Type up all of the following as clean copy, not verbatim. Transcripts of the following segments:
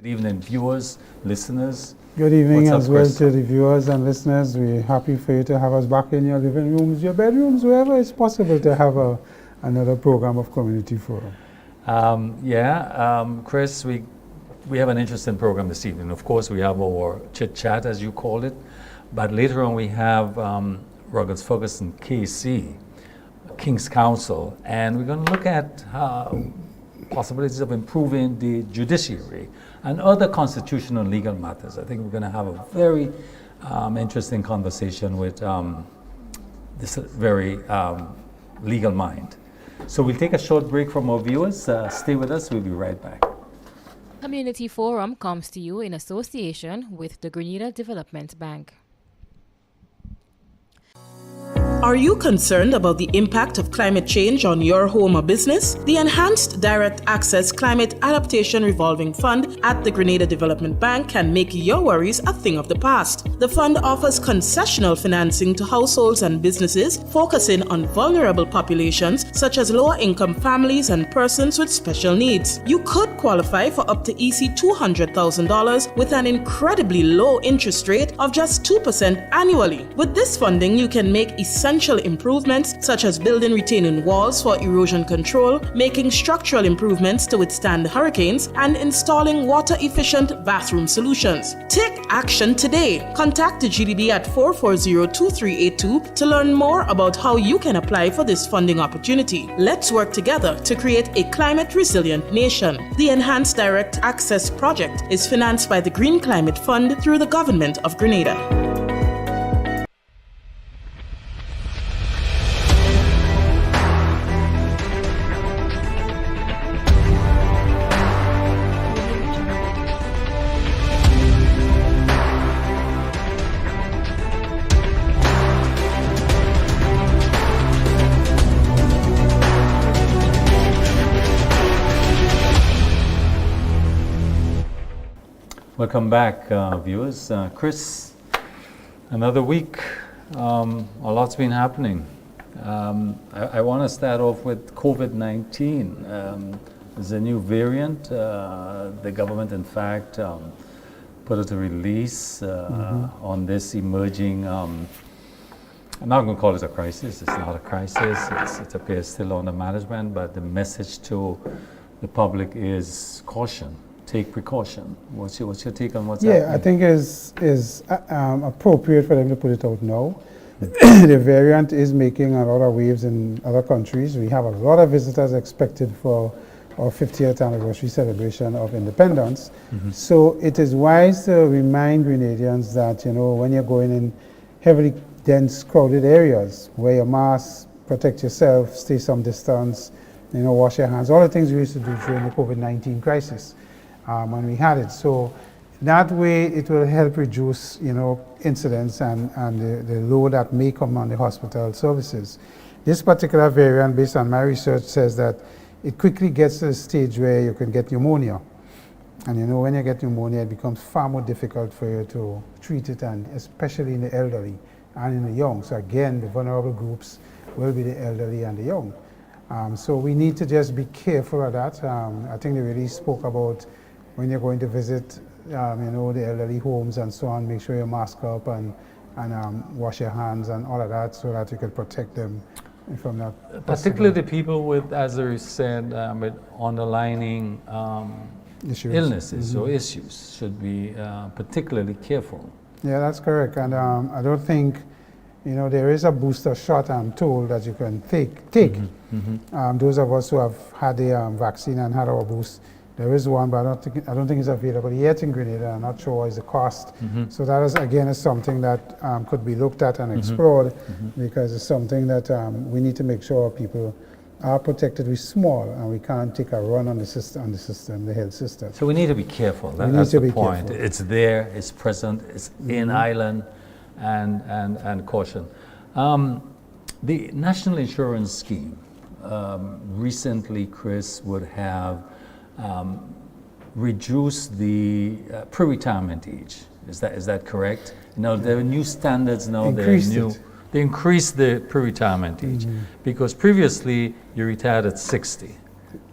Good evening, viewers, listeners. Good evening What's up, as well Chris? to the viewers and listeners. We're happy for you to have us back in your living rooms, your bedrooms, wherever it's possible to have another program of Community Forum. Chris, we have an interesting program this evening. Of course, we have our chit-chat, as you call it, but later on we have Ruggles Ferguson KC, King's Counsel, and we're going to look at possibilities of improving the judiciary and other constitutional and legal matters. I think we're going to have a very interesting conversation with this very legal mind. So we'll take a short break from our viewers. Stay with us. We'll be right back. Community Forum comes to you in association with the Grenada Development Bank. Are you concerned about the impact of climate change on your home or business? The Enhanced Direct Access Climate Adaptation Revolving Fund at the Grenada Development Bank can make your worries a thing of the past. The fund offers concessional financing to households and businesses, focusing on vulnerable populations such as lower-income families and persons with special needs. You could qualify for up to EC $200,000 with an incredibly low interest rate of just 2% annually. With this funding, you can make essential improvements such as building retaining walls for erosion control, making structural improvements to withstand hurricanes, and installing water-efficient bathroom solutions. Take action today. Contact the GDB at 440-2382 to learn more about how you can apply for this funding opportunity. Let's work together to create a climate-resilient nation. The Enhanced Direct Access Project is financed by the Green Climate Fund through the Government of Grenada. Welcome back, viewers. Chris, another week. A lot's been happening. I want to start off with COVID-19. There's a new variant. The government, in fact, put out a release on this emerging, I'm not going to call it a crisis. It's not a crisis. It appears still under management, but the message to the public is caution. Take precaution. What's your take on what's happening? I think is appropriate for them to put it out now. The variant is making a lot of waves in other countries. We have a lot of visitors expected for our 50th anniversary celebration of independence. So it is wise to remind Grenadians that, when you're going in heavily dense, crowded areas, wear your mask, protect yourself, stay some distance, wash your hands, all the things we used to do during the COVID-19 crisis. When we had it. So that way it will help reduce, incidents and the load that may come on the hospital services. This particular variant, based on my research, says that it quickly gets to the stage where you can get pneumonia. And when you get pneumonia, it becomes far more difficult for you to treat it, and especially in the elderly and in the young. So again, the vulnerable groups will be the elderly and the young. So we need to just be careful of that. I think they really spoke about when you're going to visit, the elderly homes and so on, make sure you mask up and wash your hands and all of that, so that you can protect them from that. Particularly the people with, as I said, with underlying illnesses or issues should be particularly careful. Yeah, that's correct. And I don't think, there is a booster shot, I'm told, that you can take. Those of us who have had the vaccine and had our boost, there is one, but I don't think it's available yet in Grenada. I'm not sure what is the cost. So that is something that could be looked at and explored, because it's something that we need to make sure people are protected. We're small, and we can't take a run on the system, the health system. So we need to be careful. That's the point. Careful. It's there, it's present, it's in Ireland, and caution. The National Insurance Scheme recently, Chris, would have reduce the pre-retirement age. Is that correct? There are new standards now. They increased the pre-retirement age because previously you retired at 60.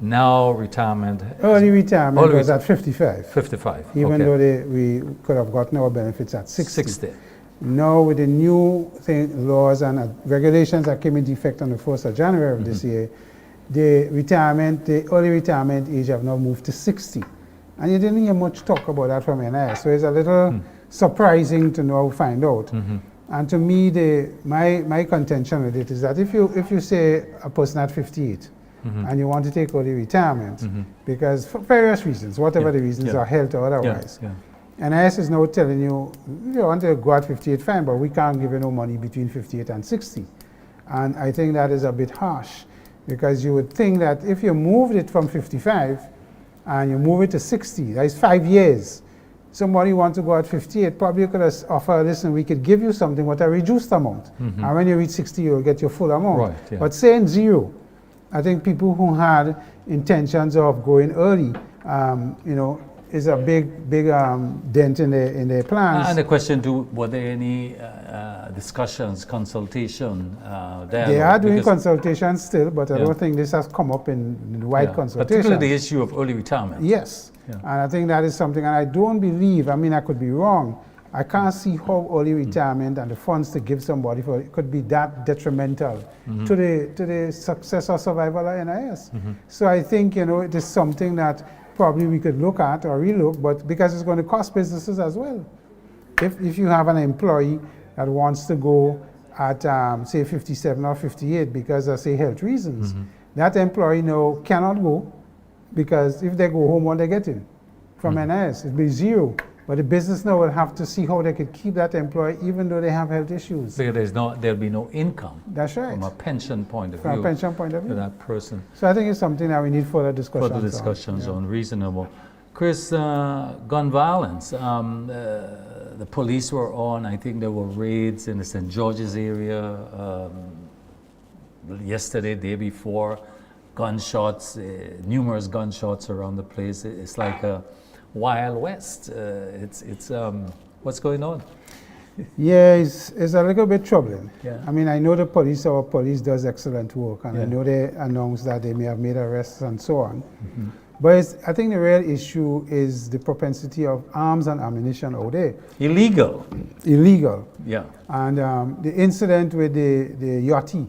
Now retirement. Early retirement Early was at 55. 55. Even okay. though we could have gotten our benefits at 60. 60. Now with the new laws and regulations that came into effect on the 1st of January of this year, the early retirement age have now moved to 60. And you didn't hear much talk about that from NIS. So it's a little surprising to now find out. And to me, my contention with it is that if you say a person at 58 and you want to take early retirement, because for various reasons, whatever the reasons are, health or otherwise, NIS is now telling you, if you want to go at 58, fine, but we can't give you no money between 58 and 60. And I think that is a bit harsh, because you would think that if you moved it from 55 and you move it to 60, that is 5 years. Somebody wants to go at 58, probably could have offered, listen, we could give you something with a reduced amount. And when you reach 60, you'll get your full amount. Right, But saying zero, I think people who had intentions of going early, is a big dent in their plans. And the question, were there any discussions, consultation, dialogue? They are doing consultations still, but I don't think this has come up in wide consultation. Particularly the issue of early retirement. Yes, and I think that is something, and I don't believe, I mean, I could be wrong, I can't see how early retirement and the funds to give somebody for it could be that detrimental to the success or survival of NIS. So I think, it is something that probably we could look at or relook, but because it's going to cost businesses as well. If you have an employee that wants to go at, say, 57 or 58 because of, say, health reasons, that employee now cannot go, because if they go home, what they getting from NIS? It'll be zero. But the business now will have to see how they could keep that employee even though they have health issues. Because there'll be no income. That's right. From a pension point of view. From a pension point of view. For that person. So I think it's something that we need further discussions on. Further discussions on, reasonable. Chris, gun violence. The police were on, I think there were raids in the St. George's area yesterday, day before. Gunshots, numerous gunshots around the place. It's like a Wild West. It's what's going on? Yeah, it's a little bit troubling. Yeah. I mean, I know our police does excellent work, and I know they announced that they may have made arrests and so on. But I think the real issue is the propensity of arms and ammunition out there. Illegal. Yeah. And the incident with the Yachty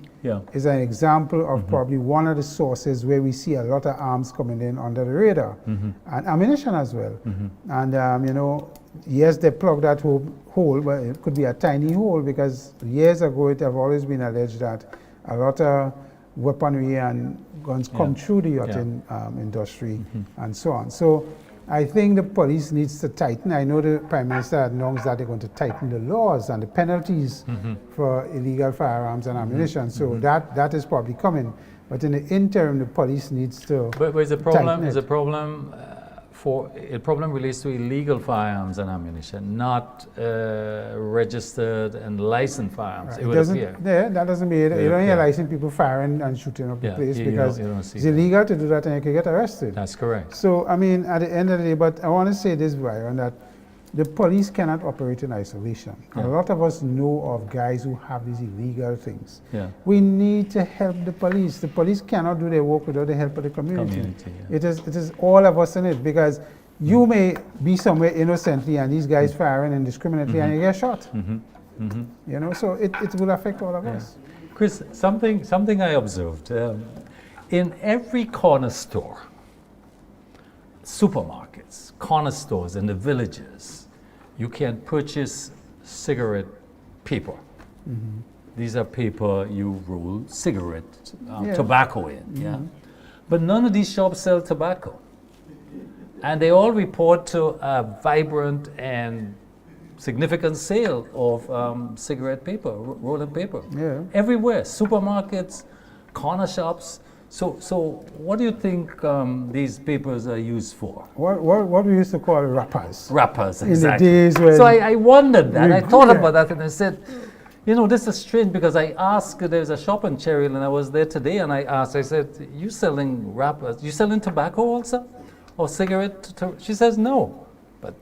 is an example of probably one of the sources where we see a lot of arms coming in under the radar, and ammunition as well. And yes, they plugged that hole, but it could be a tiny hole, because years ago it have always been alleged that a lot of weaponry and guns come through the yachting industry and so on. So I think the police needs to tighten. I know the Prime Minister announced that they're going to tighten the laws and the penalties for illegal firearms and ammunition. So that is probably coming. But in the interim, the police needs to. But is the problem? It problem relates to illegal firearms and ammunition, not registered and licensed firearms. It would appear. Yeah, that doesn't mean you don't hear licensed people firing and shooting up the place, because it's illegal to do that and you can get arrested. That's correct. So I mean, at the end of the day, but I want to say this, Brian, that the police cannot operate in isolation. A lot of us know of guys who have these illegal things. We need to help the police. The police cannot do their work without the help of the community. It is all of us in it, because you may be somewhere innocently and these guys firing indiscriminately and you get shot. So it will affect all of us. Chris, something I observed in every corner store, supermarkets, corner stores in the villages, you can purchase cigarette paper. These are paper you roll cigarette tobacco in. But none of these shops sell tobacco, and they all report to a vibrant and significant sale of cigarette paper, rolling paper. Everywhere, supermarkets, corner shops. So what do you think these papers are used for? What we used to call wrappers. Wrappers, exactly. In the days when... So I wondered that. I thought about that, and I said, this is strange, because I asked, there's a shop in Cherry Hill, and I was there today, and I asked, I said, you selling wrappers? You selling tobacco also? Or cigarette? She says, no. But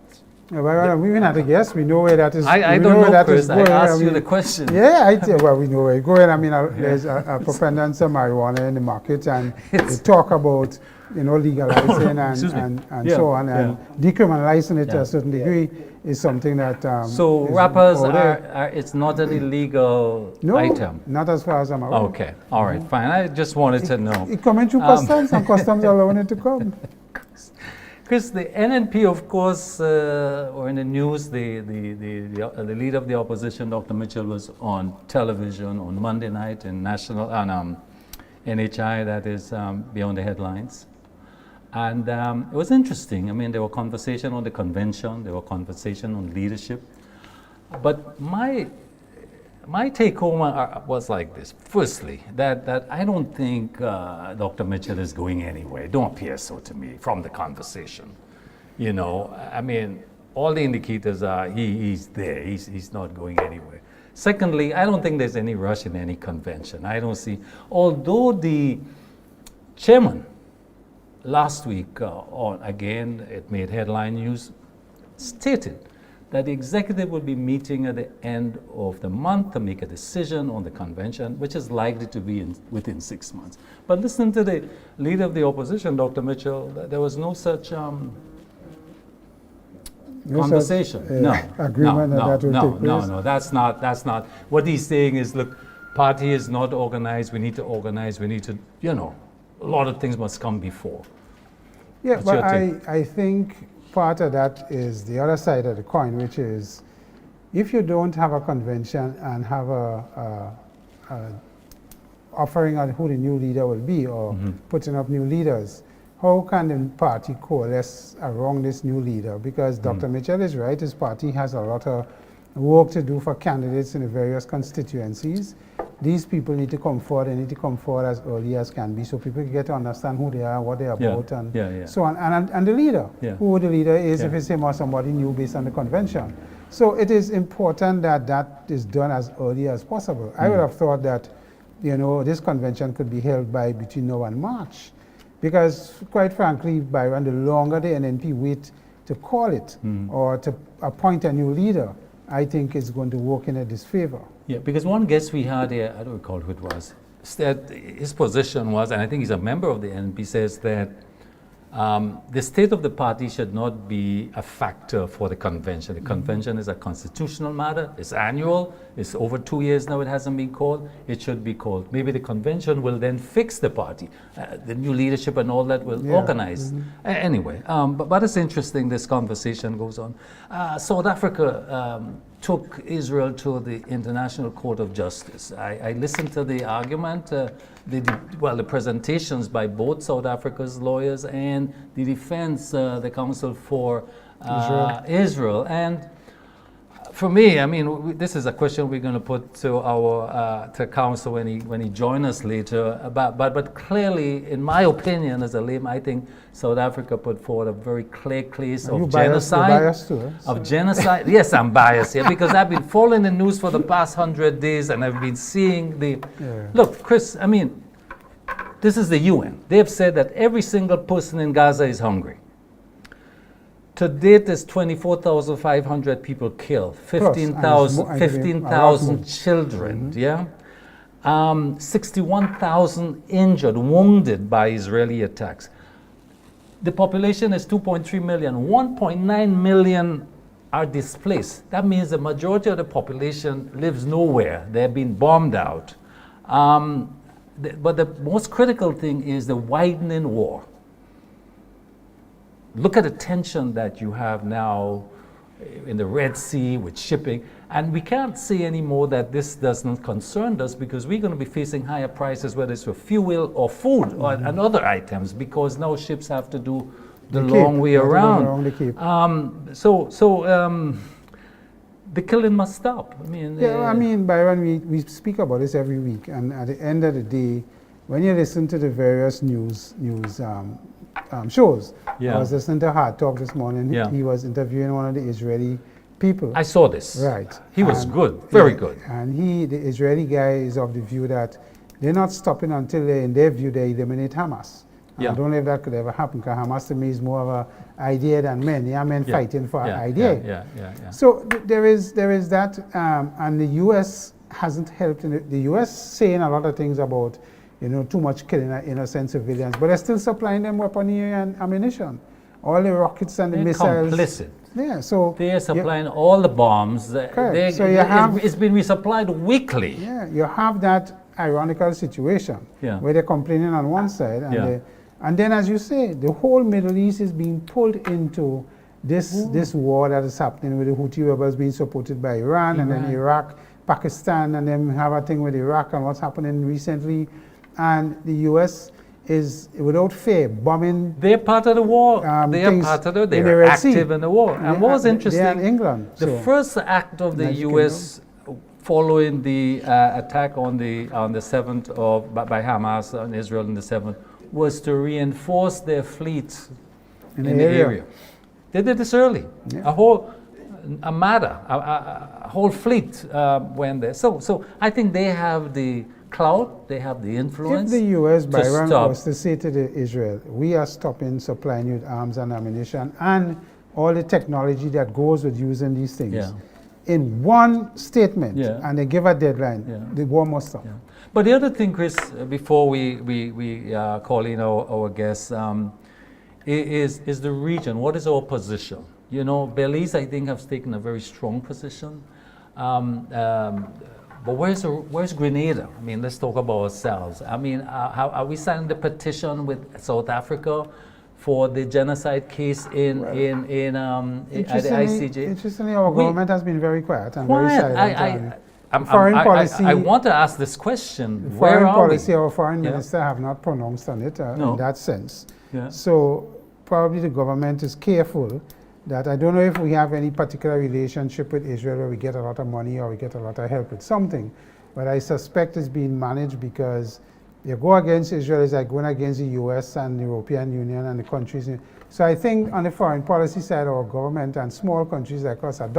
Well, we even had a guess. We know where that is. I we don't where know, that Chris. is I going. asked you mean, the question. Yeah, well, we know where it's going. I mean, there's a preponderance of marijuana in the market, and they talk about, legalizing and Yeah, so on, and decriminalizing it to Yeah. a certain degree is something that. So is rappers out there. it's not an illegal No, item. not as far as I'm aware. Okay, all right, fine. I just wanted to know. It coming through customs, and customs are allowing it to come. Chris, the NNP, of course, were in the news. The leader of the opposition, Dr. Mitchell, was on television on Monday night in national NHI, that is Beyond the Headlines. And it was interesting. I mean, there were conversation on the convention, there were conversation on leadership. But my take home was like this. Firstly, that I don't think Dr. Mitchell is going anywhere. It don't appear so to me from the conversation. I mean, all the indicators are he's there. He's not going anywhere. Secondly, I don't think there's any rush in any convention. I don't see, although the chairman last week again, it made headline news, stated that the executive will be meeting at the end of the month to make a decision on the convention, which is likely to be within 6 months. But listen to the leader of the opposition, Dr. Mitchell, there was no such conversation. Agreement that will take place. No, that's not. What he's saying is, look, party is not organized, we need to organize, we need to, a lot of things must come before. Yeah, What's but your take? I think part of that is the other side of the coin, which is if you don't have a convention and have a offering on who the new leader will be or putting up new leaders, how can the party coalesce around this new leader? Because Dr. Mitchell is right, his party has a lot of work to do for candidates in the various constituencies. These people need to come forward, they need to come forward as early as can be so people can get to understand who they are, what they are about, and so on. And the leader, who the leader is, if it's him or somebody new based on the convention. So it is important that that is done as early as possible. I would have thought that, this convention could be held by between now and March. Because quite frankly, Byron, the longer the NNP wait to call it or to appoint a new leader, I think it's going to work in a disfavor. Yeah, because one guest we had here, I don't recall who it was, said his position was, and I think he's a member of the NNP, says that the state of the party should not be a factor for the convention. The convention is a constitutional matter, it's annual, it's over 2 years now it hasn't been called, it should be called. Maybe the convention will then fix the party. The new leadership and all that will organize. Anyway, but it's interesting this conversation goes on. South Africa took Israel to the International Court of Justice. I listened to the argument, the presentations by both South Africa's lawyers and the defense, the counsel for Israel. And for me, I mean, this is a question we're going to put to our to counsel when he joins us later. But clearly, in my opinion, as a layman, I think South Africa put forward a very clear case of genocide. You're biased too, eh? Of genocide. Yes, I'm biased here because I've been following the news for the past 100 days and I've been seeing the. Look, Chris, I mean, this is the UN. They have said that every single person in Gaza is hungry. To date, there's 24,500 people killed, 15,000 children, 61,000 injured, wounded by Israeli attacks. The population is 2.3 million. 1.9 million are displaced. That means the majority of the population lives nowhere. They're being bombed out. But the most critical thing is the widening war. Look at the tension that you have now in the Red Sea with shipping. And we can't say anymore that this doesn't concern us because we're going to be facing higher prices, whether it's for fuel or food and other items, because now ships have to do the long way around. The killing must stop. I mean, Byron, we speak about this every week. And at the end of the day, when you listen to the various news shows. I was listening to Hard Talk this morning. He was interviewing one of the Israeli people. I saw this. Right. He was good, very good. And the Israeli guy is of the view that they're not stopping until in their view, they eliminate Hamas. Yeah. I don't know if that could ever happen, because Hamas to me is more of an idea than men. Yeah, men fighting for an idea. Yeah. So there is that, and the U.S. hasn't helped. The U.S. saying a lot of things about, too much killing of innocent civilians, but they're still supplying them weaponry and ammunition. All the rockets and the missiles. Complicit. Yeah, so they are supplying all the bombs. Correct. So it's been resupplied weekly. Yeah, you have that ironical situation where they're complaining on one side, and then, as you say, the whole Middle East is being pulled into this war that is happening with the Houthi rebels being supported by Iran, and then Iraq, Pakistan, and then we have a thing with Iraq and what's happening recently, and the U.S. is, without fear, bombing. They're part of the war. They're active in the war. And what was interesting, they're in England. The first act of the U.S. following the attack on the 7th by Hamas on Israel on the 7th was to reinforce their fleet in the area. They did this early. A whole fleet went there. So I think they have the clout, they have the influence. If the U.S. Byron was to say to Israel, we are stopping supplying you with arms and ammunition and all the technology that goes with using these things, in one statement, and they give a deadline, the war must stop. But the other thing, Chris, before we call in our guests, is the region. What is our position? Belize, I think, has taken a very strong position. But where's Grenada? I mean, let's talk about ourselves. I mean, are we signing the petition with South Africa for the genocide case at the ICJ? Interestingly, our government has been very quiet and very silent. Foreign policy. I want to ask this question. Foreign policy, our foreign minister have not pronounced on it in that sense. So probably the government is careful that I don't know if we have any particular relationship with Israel where we get a lot of money or we get a lot of help with something, but I suspect it's being managed because you go against Israel is like going against the US and the European Union and the countries. So I think on the foreign policy side, our government and small countries like us are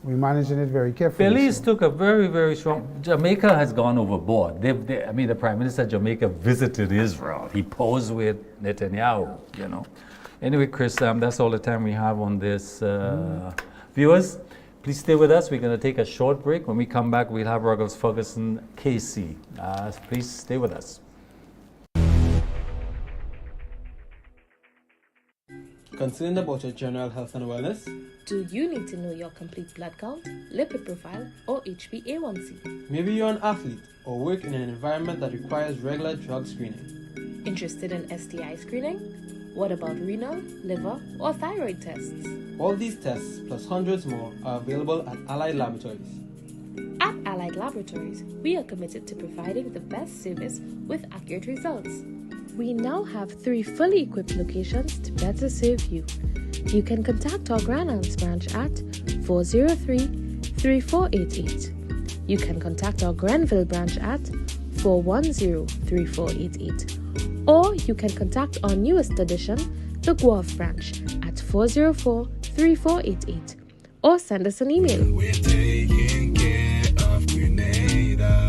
we're managing it very carefully. Belize took a very, very strong. Jamaica has gone overboard. The Prime Minister of Jamaica visited Israel. He posed with Netanyahu, Anyway, Chris, that's all the time we have on this. Viewers, please stay with us. We're going to take a short break. When we come back, we'll have Ruggles Ferguson KC. Please stay with us. Concerned about your general health and wellness? Do you need to know your complete blood count, lipid profile, or HbA1c? Maybe you're an athlete or work in an environment that requires regular drug screening. Interested in STI screening? What about renal, liver, or thyroid tests? All these tests, plus hundreds more, are available at Allied Laboratories. At Allied Laboratories, we are committed to providing the best service with accurate results. We now have 3 fully equipped locations to better serve you. You can contact our Grand Anse branch at 403-3488. You can contact our Grenville branch at 410-3488. Or you can contact our newest addition, the Guelph branch, at 404-3488. Or send us an email. We're taking care of Grenada.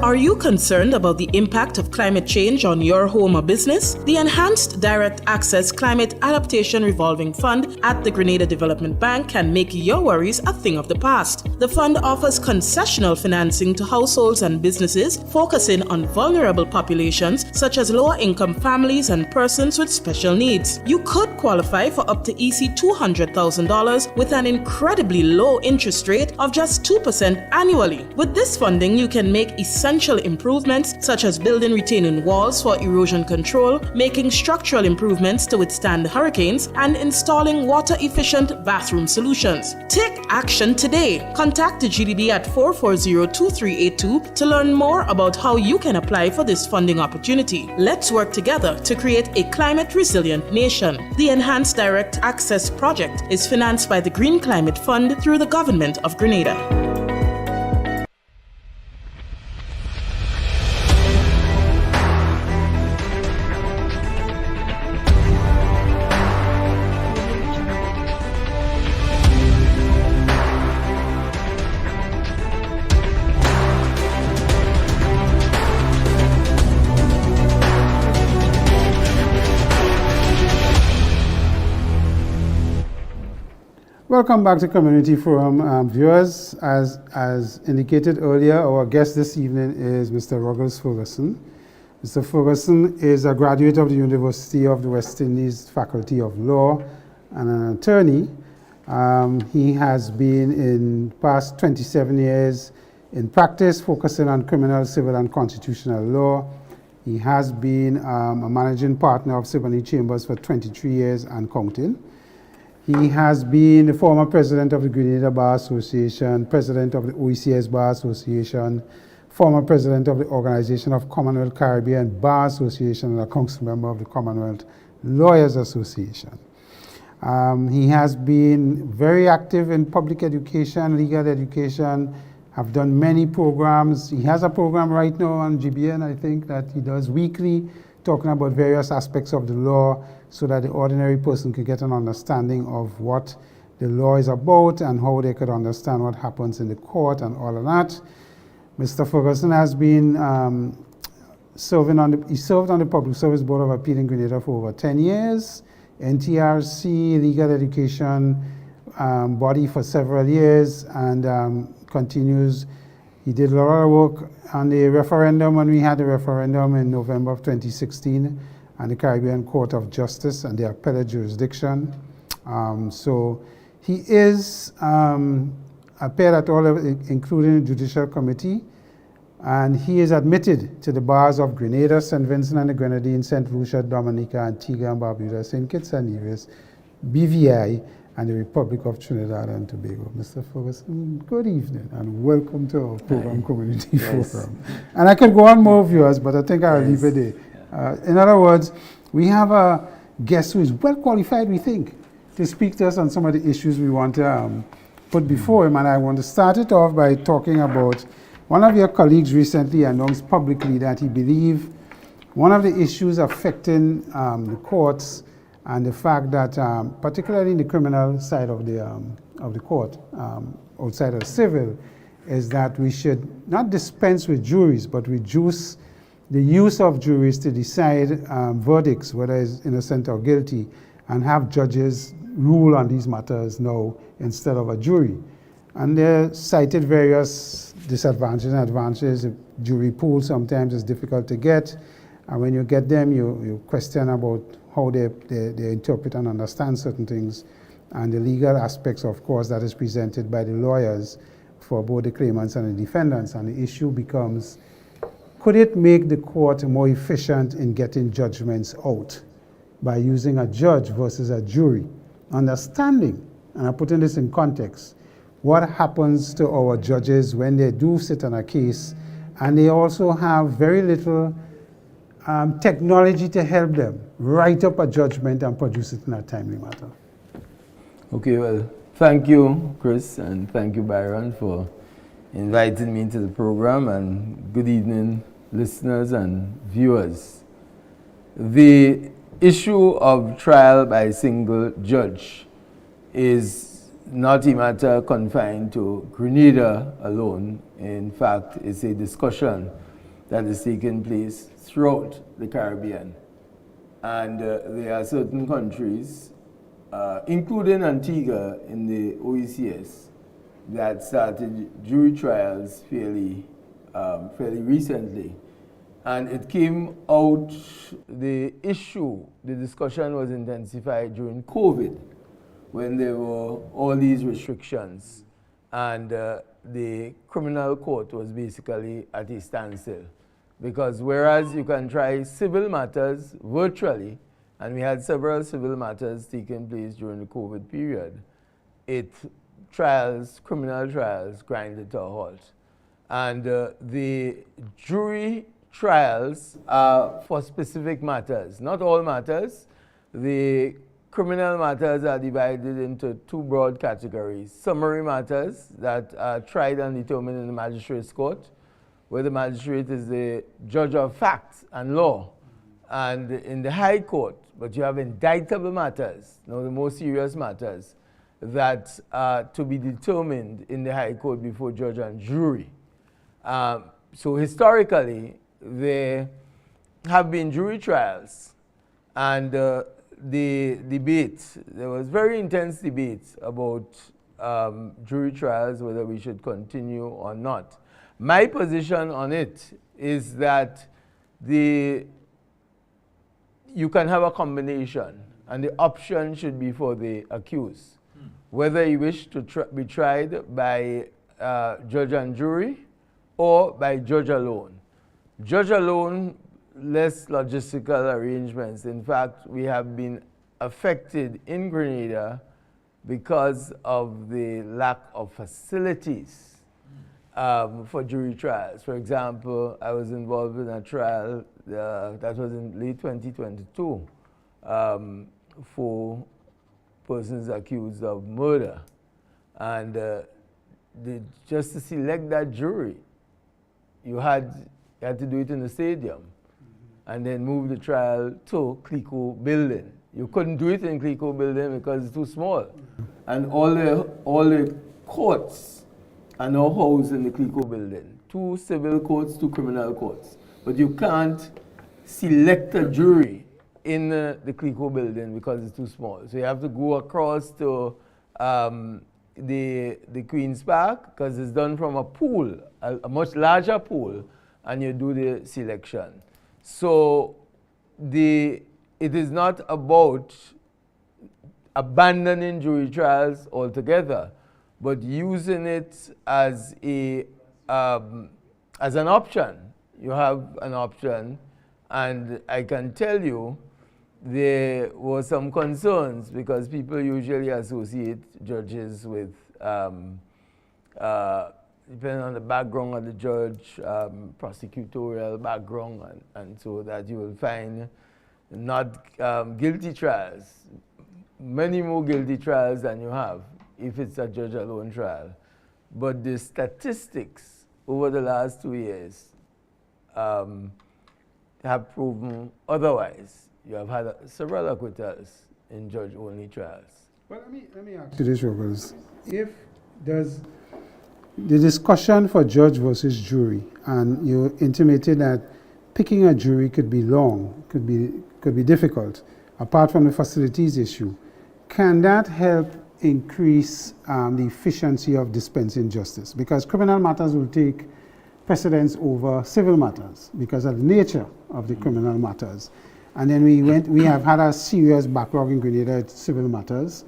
Are you concerned about the impact of climate change on your home or business? The Enhanced Direct Access Climate Adaptation Revolving Fund at the Grenada Development Bank can make your worries a thing of the past. The fund offers concessional financing to households and businesses, focusing on vulnerable populations such as lower-income families and persons with special needs. You could qualify for up to EC $200,000 with an incredibly low interest rate of just 2% annually. With this funding, you can make essential improvements such as building retaining walls for erosion control, making structural improvements to withstand hurricanes, and installing water-efficient bathroom solutions. Take action today. Contact the GDB at 440-2382 to learn more about how you can apply for this funding opportunity. Let's work together to create a climate-resilient nation. The Enhanced Direct Access Project is financed by the Green Climate Fund through the Government of Grenada. Welcome back to Community Forum. Viewers, as indicated earlier, our guest this evening is Mr. Ruggles Ferguson. Mr. Ferguson is a graduate of the University of the West Indies Faculty of Law and an attorney. He has been in past 27 years in practice, focusing on criminal, civil, and constitutional law. He has been a managing partner of Siboney Chambers for 23 years and counting. He has been the former president of the Grenada Bar Association, president of the OECS Bar Association, former president of the Organization of Commonwealth Caribbean Bar Association, and a council member of the Commonwealth Lawyers Association. He has been very active in public education, legal education, have done many programs. He has a program right now on GBN, I think, that he does weekly, talking about various aspects of the law so that the ordinary person could get an understanding of what the law is about and how they could understand what happens in the court and all of that. Mr. Ferguson has been he served on the Public Service Board of Appeal in Grenada for over 10 years, NTRC, legal education body for several years, and continues. He did a lot of work on the referendum when we had the referendum in November of 2016 and the Caribbean Court of Justice and the appellate jurisdiction. So he is appeared at all levels, including the Judicial Committee, and he is admitted to the bars of Grenada, St. Vincent and the Grenadines, St. Lucia, Dominica, Antigua and Barbuda, St. Kitts and Nevis, BVI, and the Republic of Trinidad and Tobago. Mr. Ferguson, good evening and welcome to our program, Community Forum. And I could go on more, viewers, but I think I'll leave it there. In other words, we have a guest who is well qualified, we think, to speak to us on some of the issues we want to put before him. And I want to start it off by talking about one of your colleagues recently announced publicly that he believed one of the issues affecting the courts and the fact that, particularly in the criminal side of the court, outside of civil, is that we should not dispense with juries, but reduce the use of juries to decide verdicts, whether it's innocent or guilty, and have judges rule on these matters now instead of a jury. And they cited various disadvantages and advantages. The jury pool sometimes is difficult to get, and when you get them, you question about how they interpret and understand certain things, and the legal aspects, of course, that is presented by the lawyers for both the claimants and the defendants. And the issue becomes, could it make the court more efficient in getting judgments out by using a judge versus a jury? Understanding, and I'm putting this in context, what happens to our judges when they do sit on a case and they also have very little technology to help them write up a judgment and produce it in a timely manner. Okay, well, thank you, Chris, and thank you, Byron, for inviting me to the program, and good evening, listeners and viewers. The issue of trial by a single judge is not a matter confined to Grenada alone. In fact, it's a discussion that is taking place throughout the Caribbean. And there are certain countries, including Antigua in the OECS, that started jury trials fairly recently. And it came out, the discussion was intensified during COVID, when there were all these restrictions, and the criminal court was basically at a standstill. Because whereas you can try civil matters virtually, and we had several civil matters taking place during the COVID period, criminal trials grinded to a halt. And the jury trials are for specific matters, not all matters. The criminal matters are divided into two broad categories. Summary matters that are tried and determined in the magistrate's court, where the magistrate is the judge of facts and law, and in the high court. But you have indictable matters, the most serious matters, that are to be determined in the high court before judge and jury. So historically, there have been jury trials, and the debate, there was very intense debate about jury trials, whether we should continue or not. My position on it is that you can have a combination, and the option should be for the accused, whether you wish to be tried by judge and jury or by judge alone. Judge alone, less logistical arrangements. In fact, we have been affected in Grenada because of the lack of facilities for jury trials. For example, I was involved in a trial that was in late 2022 for persons accused of murder. And just to select that jury, you had to do it in the stadium and then move the trial to Clico building. You couldn't do it in Clico building because it's too small. And all the courts are now housed in the Clico building. 2 civil courts, 2 criminal courts. But you can't select a jury in the Clico building because it's too small. So you have to go across to the Queen's Park, because it's done from a pool, a much larger pool, and you do the selection. So it is not about abandoning jury trials altogether, but using it as an option. You have an option, and I can tell you there were some concerns because people usually associate judges with, depending on the background of the judge, prosecutorial background, and so that you will find not guilty trials, many more guilty trials than you have if it's a judge alone trial. But the statistics over the last 2 years have proven otherwise. You have had several acquittals in judge-only trials. Well, let me ask you this, Ruggles. If there's the discussion for judge versus jury, and you intimated that picking a jury could be long, could be difficult, apart from the facilities issue, can that help increase the efficiency of dispensing justice? Because criminal matters will take precedence over civil matters because of the nature of the criminal matters. And then we have had a serious backlog in Grenada at civil matters.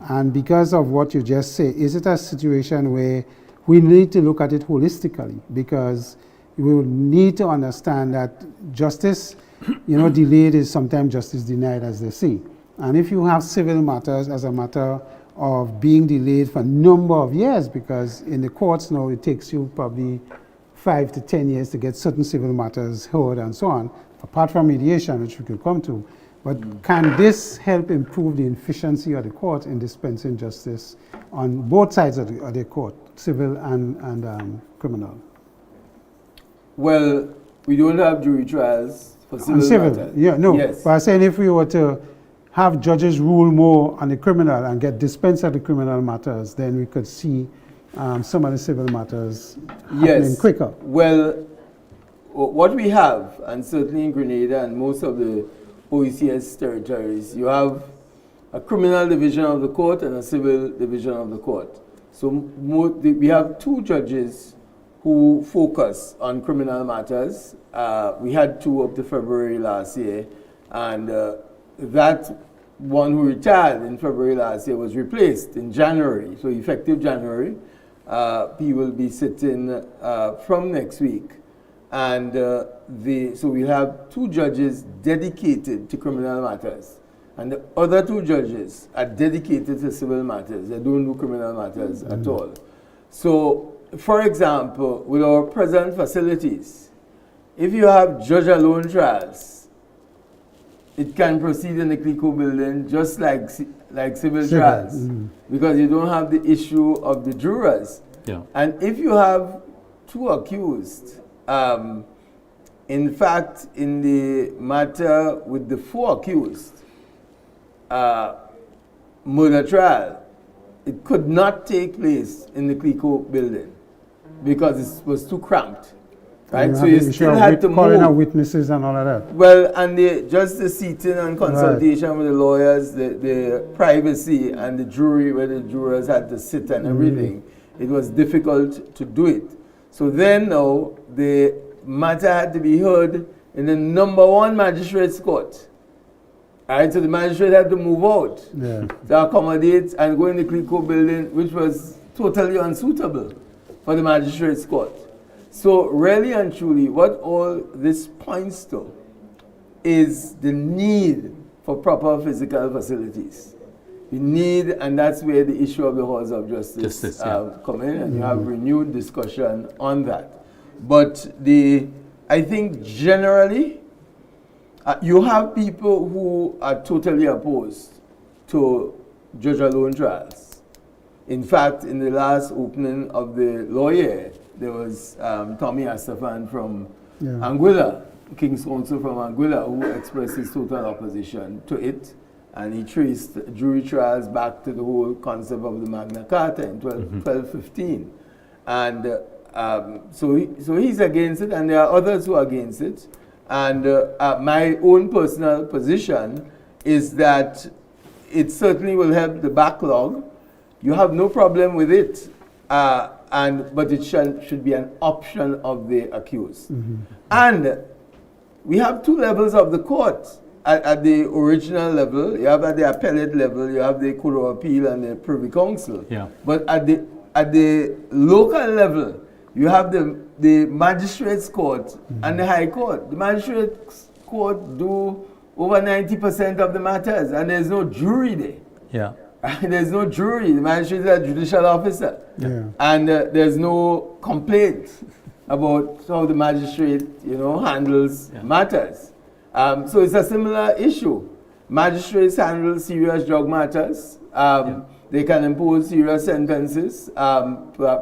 And because of what you just say, is it a situation where we need to look at it holistically? Because we will need to understand that justice, delayed is sometimes justice denied, as they say. And if you have civil matters as a matter of being delayed for a number of years, because in the courts now it takes you probably 5 to 10 years to get certain civil matters heard and so on, apart from mediation, which we could come to. But can this help improve the efficiency of the court in dispensing justice on both sides of the court, civil and criminal? Well, we don't have jury trials for civil matters. Yeah, no. Yes. But I'm saying if we were to have judges rule more on the criminal and get dispense of the criminal matters, then we could see some of the civil matters happening quicker. Well, what we have, and certainly in Grenada and most of the OECS territories, you have a criminal division of the court and a civil division of the court. So we have 2 judges who focus on criminal matters. We had 2 up to February last year, and that one who retired in February last year was replaced in January. So effective January, he will be sitting from next week. And so we have 2 judges dedicated to criminal matters. And the other 2 judges are dedicated to civil matters. They don't do criminal matters at all. So, for example, with our present facilities, if you have judge-alone trials, it can proceed in the Clico building just like civil trials, because you don't have the issue of the jurors. Yeah. And if you have 2 accused, in fact, in the matter with the 4 accused, murder trial, it could not take place in the Clico building because it was too cramped right? You So have you the issue still of had to calling out move. witnesses and all of that. Well, and just the seating and consultation with the lawyers, the privacy and the jury, where the jurors had to sit and everything, it was difficult to do it. So then now, the matter had to be heard in the #1 magistrate's court. Alright, so the magistrate had to move out to accommodate and go in the Clico building, which was totally unsuitable for the magistrate's court. So really and truly, what all this points to is the need for proper physical facilities. We need, and that's where the issue of the halls of justice come in, and you have renewed discussion on that. But I think generally, you have people who are totally opposed to judge-alone trials. In fact, in the last opening of the lawyer, there was Tommy Astafan from Anguilla, King's Counsel from Anguilla, who expressed his total opposition to it. And he traced jury trials back to the whole concept of the Magna Carta in 1215. And so he's against it, and there are others who are against it. And my own personal position is that it certainly will help the backlog. You have no problem with it, but it should be an option of the accused. And we have two levels of the court. At the original level, you have at the appellate level, you have the Court of Appeal and the Privy Council. But at the local level, you have the Magistrates Court and the High Court. The Magistrates Court do over 90% of the matters, and there's no jury there. There's no jury. The magistrate is a judicial officer. And there's no complaint about how the magistrate, handles matters. So it's a similar issue. Magistrates handle serious drug matters. They can impose serious sentences,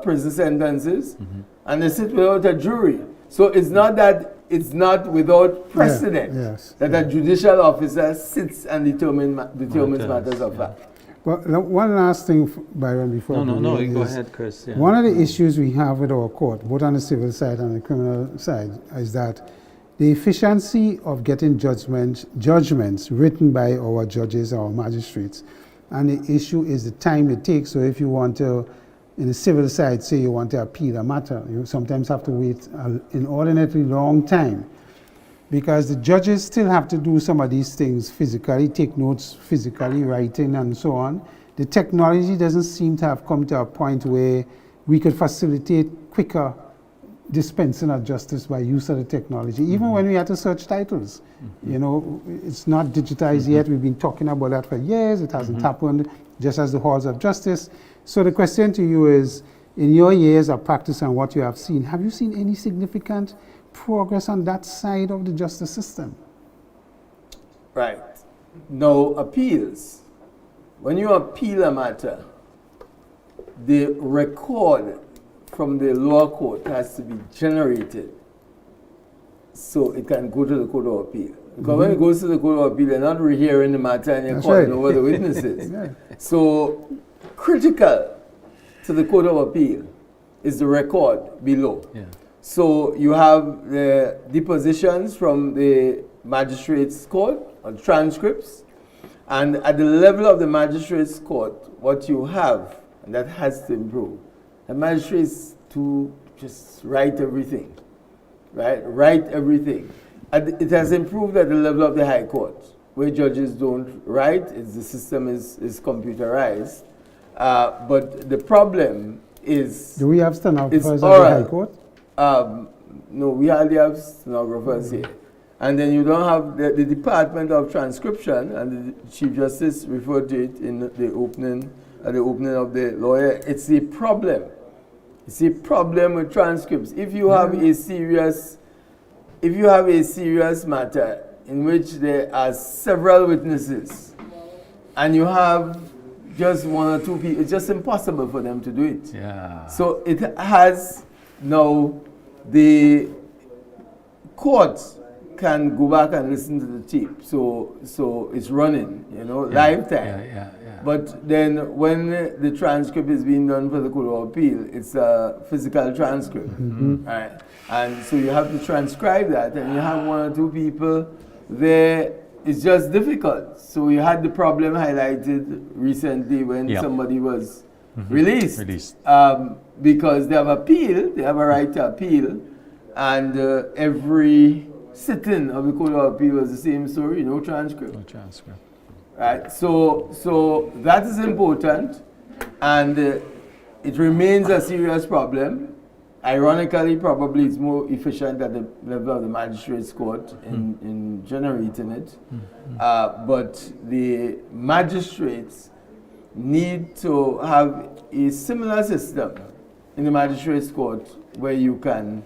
prison sentences, and they sit without a jury. So it's not that it's not without precedent that a judicial officer sits and determines matters of fact. Well, one last thing, Byron, before go ahead, Chris. One of the issues we have with our court, both on the civil side and the criminal side, is that the efficiency of getting judgments written by our judges or magistrates, and the issue is the time it takes. So if you want to, in the civil side, say you want to appeal a matter, you sometimes have to wait an inordinately long time, because the judges still have to do some of these things physically, take notes physically, writing and so on. The technology doesn't seem to have come to a point where we could facilitate quicker dispensing of justice by use of the technology. Even when we had to search titles, it's not digitized yet. We've been talking about that for years. It hasn't happened, just as the halls of justice. So the question to you is, in your years of practice and what you have seen any significant progress on that side of the justice system? Right. No appeals. When you appeal a matter, the record from the lower court has to be generated so it can go to the Court of Appeal. Because when it goes to the Court of Appeal, they're not rehearing the matter and you're calling over the witnesses. So critical to the Court of Appeal is the record below. So you have the depositions from the magistrate's court, or transcripts, and at the level of the magistrate's court, what you have, and that has to improve, the magistrates to just write everything, right? Write everything. And it has improved at the level of the High Court, where judges don't write, the system is computerized. But the problem is... Do we have stenographers at the High Court? No, we hardly have stenographers here. And then you don't have the Department of Transcription, and the Chief Justice referred to it in the opening of the lawyer. It's a problem. It's a problem with transcripts. If you have a serious matter in which there are several witnesses, and you have just one or two people, it's just impossible for them to do it. So it has now the court can go back and listen to the tape. So it's running, live time. But then when the transcript is being done for the Court of Appeal, it's a physical transcript, right? And so you have to transcribe that, and you have one or two people there. It's just difficult. So you had the problem highlighted recently when somebody was released. Because they have appeal, they have a right to appeal, and every sitting of the Court of Appeal was the same story, no transcript. No transcript. Right, so that is important, and it remains a serious problem. Ironically, probably it's more efficient at the level of the magistrates' court in generating it, but the magistrates need to have a similar system in the magistrates' court where you can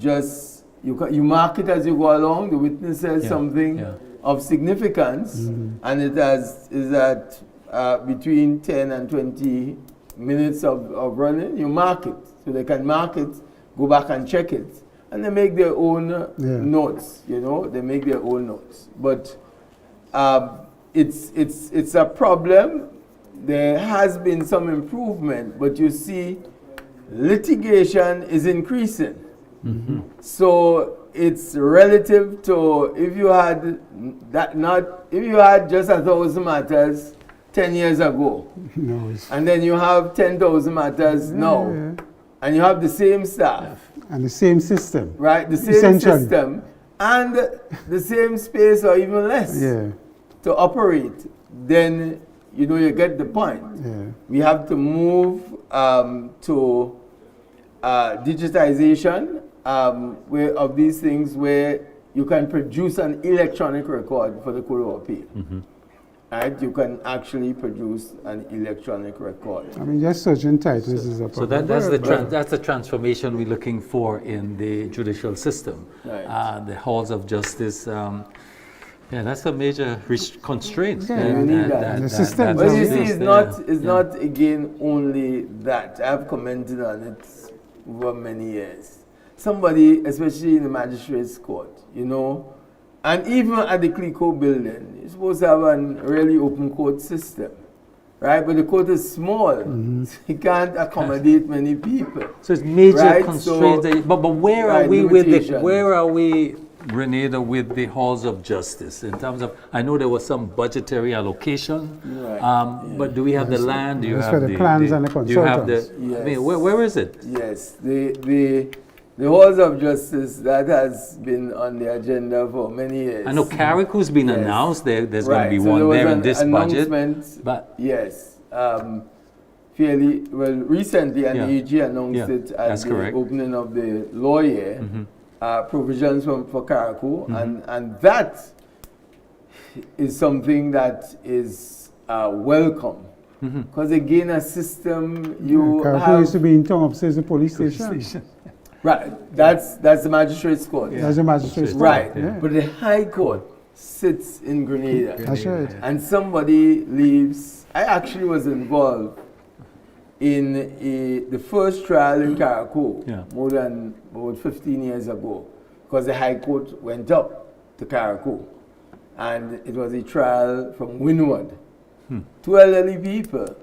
just you mark it as you go along. The witness says something of significance, and it is at between 10 and 20 minutes of running. You mark it, so they can mark it, go back and check it, and they make their own notes. You know, they make their own notes. But it's a problem. There has been some improvement, but you see, litigation is increasing. So it's relative to if you had just 1,000 matters 10 years ago, and then you have 10,000 matters now, and you have the same staff and the same system, right? The same system and the same space or even less to operate. Then you know you get the point. We have to move to digitization of these things where you can produce an electronic record for the Court of Appeal. Right? You can actually produce an electronic record. I mean, just searching titles is a problem. So that's the transformation we're looking for in the judicial system. Right. The halls of justice, that's a major constraint. You need that. The system. But you see, it's not again only that. I've commented on it over many years. Somebody, especially in the magistrates' court, you know, and even at the Clico building, you're supposed to have a really open court system, right? But the court is small, so you can't accommodate many people. So it's major right? constraints. But where are we with Grenada, with the halls of justice in terms of? I know there was some budgetary allocation, but do we have the land? Do you have the plans and the consultants? Do you have the? I mean, where is it? Yes, the halls of justice, that has been on the agenda for many years. I know Carrick's been announced. There's going to be one there in this budget. But yes, fairly well recently, and the AG announced it at the opening of the law year. Provisions for Carrick, and that is something that is welcome. Because again, a system Carrick used to be in town upstairs the police station. Right, that's the magistrate's court. That's the magistrate's court. Right, but the High Court sits in Grenada. That's right. And somebody leaves. I actually was involved in the first trial in Carrick more than about 15 years ago, because the High Court went up to Carrick, and it was a trial from Windward. 2 elderly people,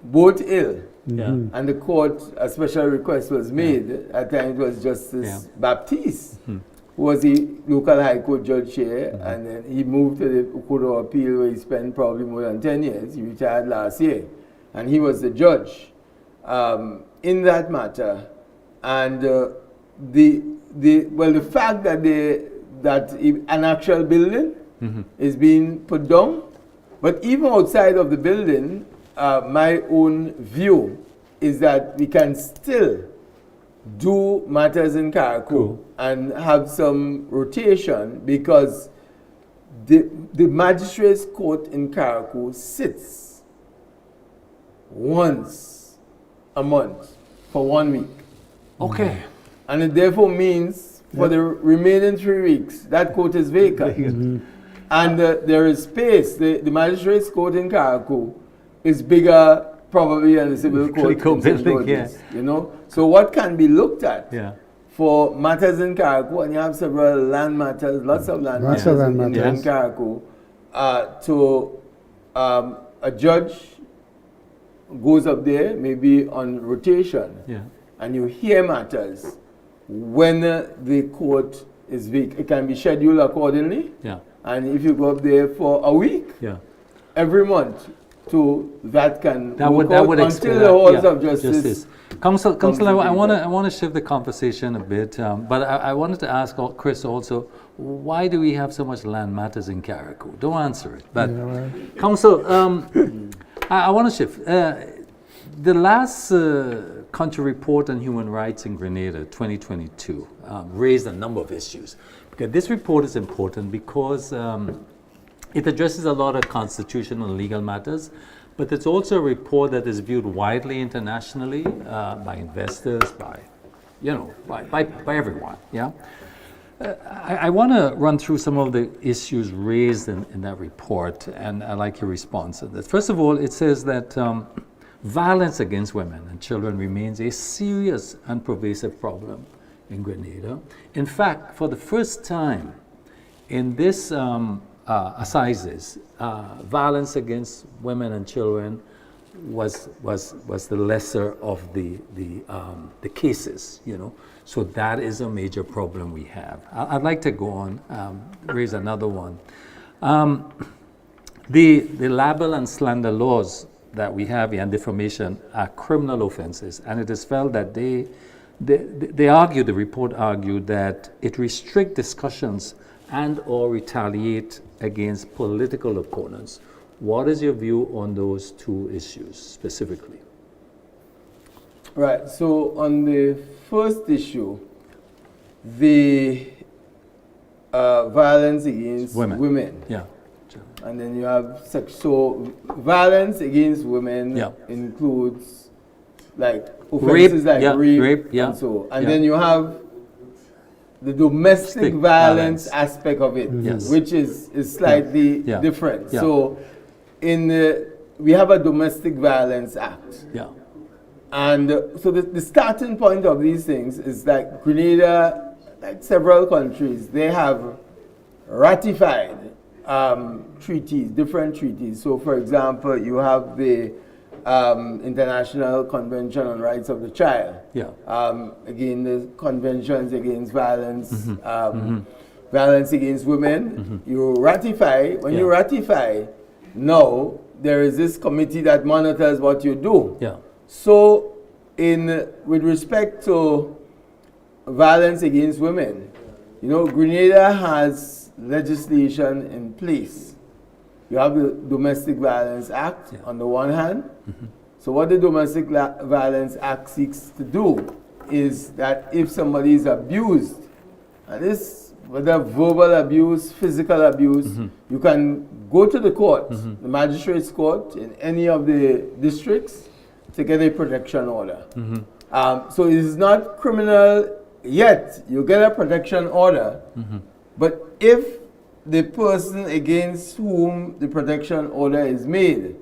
both ill. And the court, a special request was made. At the time it was Justice Baptiste, who was the local High Court judge here, and then he moved to the Court of Appeal, where he spent probably more than 10 years. He retired last year, and he was the judge in that matter. And the fact that an actual building is being put down, but even outside of the building, my own view is that we can still do matters in Carrick and have some rotation, because the magistrates' court in Carrick sits once a month for 1 week. Okay. And it therefore means for the remaining 3 weeks, that court is vacant. And there is space. The magistrates' court in Carrick is bigger probably than the civil court in St. George's, you know. So what can be looked at for matters in Carrick, and you have several land matters, lots of land matters in Carrick, to a judge goes up there, maybe on rotation, Yeah. and you hear matters when the court is weak. It can be scheduled accordingly, Yeah. and if you go up there for a week, Yeah. every month, that can That work would out explain until that. the halls Yeah, of justice. Counsel, comes I into want effect. to shift the conversation a bit, but I wanted to ask Chris also, why do we have so much land matters in Carriacou? Don't answer it, but Counsel, I want to shift. The last country report on human rights in Grenada, 2022, raised a number of issues. Okay, this report is important because it addresses a lot of constitutional and legal matters, but it's also a report that is viewed widely internationally by investors, by everyone. Yeah. I want to run through some of the issues raised in that report, and I like your response to this. First of all, it says that violence against women and children remains a serious and pervasive problem in Grenada. In fact, for the first time in this assizes, violence against women and children was the lesser of the cases, So that is a major problem we have. I'd like to go on, raise another one. The libel and slander laws that we have and defamation are criminal offenses, and it is felt that the report argued that it restricts discussions and or retaliate against political opponents. What is your view on those two issues specifically? Right, so on the first issue, the violence against women. Yeah. And then you have so violence against women includes like offenses rape yeah. and so. And then you have the domestic violence aspect of it, which is slightly different. Yeah. So we have a Domestic Violence Act. Yeah. And so the starting point of these things is like Grenada, like several countries, they have ratified treaties, different treaties. So for example, you have the International Convention on Rights of the Child. Yeah. Again, the conventions against violence, violence against women. You ratify. When you ratify, now there is this committee that monitors what you do. Yeah. So, with respect to violence against women, Grenada has legislation in place. You have the Domestic Violence Act on the one hand. So what the Domestic Violence Act seeks to do is that if somebody is abused, and this, whether verbal abuse, physical abuse, you can go to the court, the magistrate's court in any of the districts to get a protection order. So it is not criminal yet. You get a protection order, but if the person against whom the protection order is made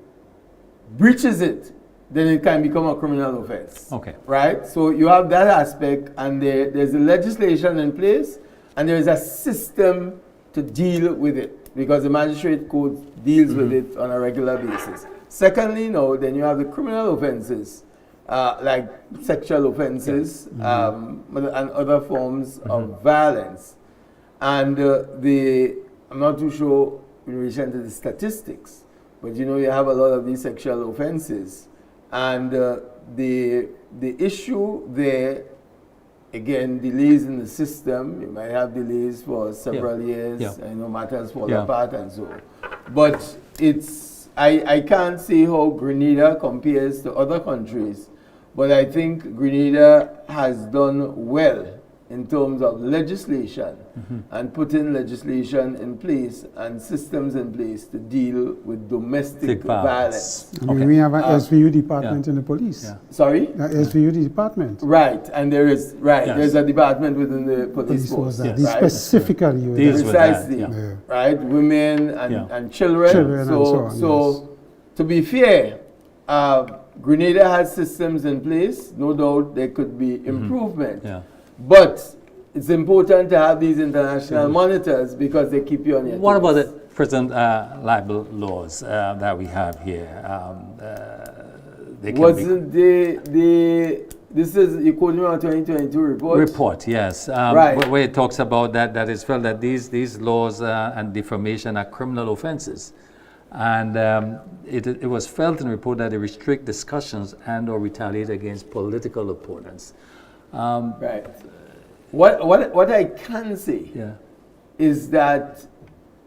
breaches it, then it can become a criminal offense. Okay. Right? So you have that aspect, and there's a legislation in place, and there is a system to deal with it, because the magistrate code deals with it on a regular basis. Secondly, then you have the criminal offenses, like sexual offenses and other forms of violence. And I'm not too sure in relation to the statistics, but you have a lot of these sexual offenses. And the issue there, again, delays in the system. You might have delays for several years, matters fall apart and so on. But I can't say how Grenada compares to other countries, but I think Grenada has done well in terms of legislation and putting legislation in place and systems in place to deal with domestic violence. We have an SVU department in the police. Yeah. Sorry? SVU department. Right, and there's a department within the police force. That specifically deals with that. Precisely, right? Women and children. So to be fair, Grenada has systems in place. No doubt there could be improvement. But it's important to have these international monitors because they keep you on your toes. What about it? prison libel laws that we have here. They can Wasn't this is you quoting on 2022 report? report, yes, Right. where it talks about that it's felt that these laws and defamation are criminal offenses, and it was felt in the report that they restrict discussions and or retaliate against political opponents. Right. What I can say Yeah, is that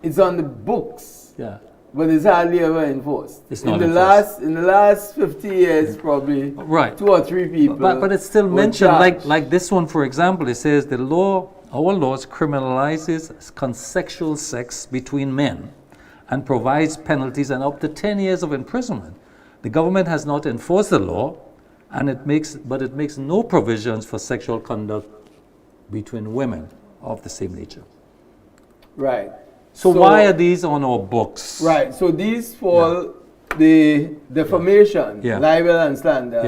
it's on the books, yeah. but it's hardly ever enforced. It's not in the enforced. last 50 years, probably Right. 2 or 3 people. But it's still were mentioned, charged. like this one, for example. It says our laws criminalizes consensual sex between men and provides penalties and up to 10 years of imprisonment. The government has not enforced the law, and it makes no provisions for sexual conduct between women of the same nature. Right. So why are these on our books? Right. So these fall the defamation, Yeah. libel and slander.